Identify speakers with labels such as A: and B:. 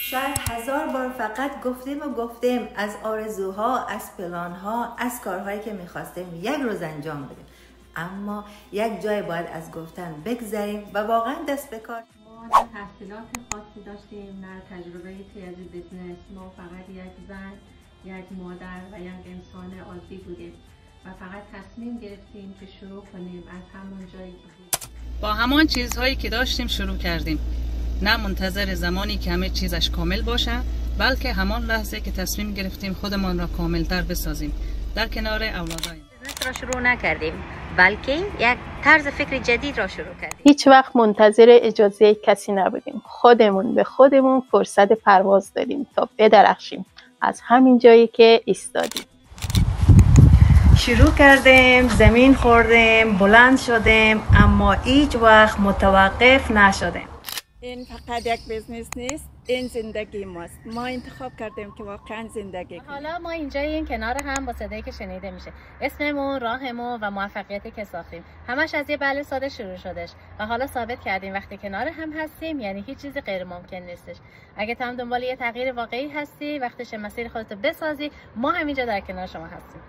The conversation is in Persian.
A: شاید 1000 بار فقط گفتیم از آرزوها، از پلانها، از کارهایی که میخواستیم یک روز انجام بدیم، اما یک جای باید از گفتن بگذریم و واقعا دست به کار.
B: ما نه تحصیلات خاصی داشتیم، نه تجربه توی بیزنس. ما فقط یک زن، یک مادر و یک انسان عادی بودیم و فقط تصمیم گرفتیم که شروع کنیم از همون جایی که بود.
C: با همان چیزهایی که داشتیم شروع کردیم، نه منتظر زمانی که همه چیزش کامل باشه، بلکه همان لحظه که تصمیم گرفتیم خودمان را کاملتر بسازیم در کنار اولاداییم.
D: بیزنس را شروع نکردیم، بلکه یک طرز فکر جدید را شروع کردیم.
E: هیچ وقت منتظر اجازه کسی نبودیم. خودمون به خودمون فرصت پرواز دادیم تا بدرخشیم از همین جایی که ایستادیم.
A: شروع کردیم، زمین خوردیم، بلند شدیم، اما هیچ وقت متوقف نشدیم.
F: این فقط یک بیزنس نیست، این زندگی ماست. ما انتخاب کردیم که واقعا زندگی کنیم.
G: حالا ما اینجا این کنار هم با صدایی که شنیده میشه، اسممون، راهمون و موفقیتی که ساختیم، همش از یه بله ساده شروع شدش و حالا ثابت کردیم وقتی کنار هم هستیم یعنی هیچ چیزی غیر ممکن نیستش. اگه تو هم دنبال یه تغییر واقعی هستی، وقتش مسیر خودتو بسازی، ما همینجا در کنار شما هستیم.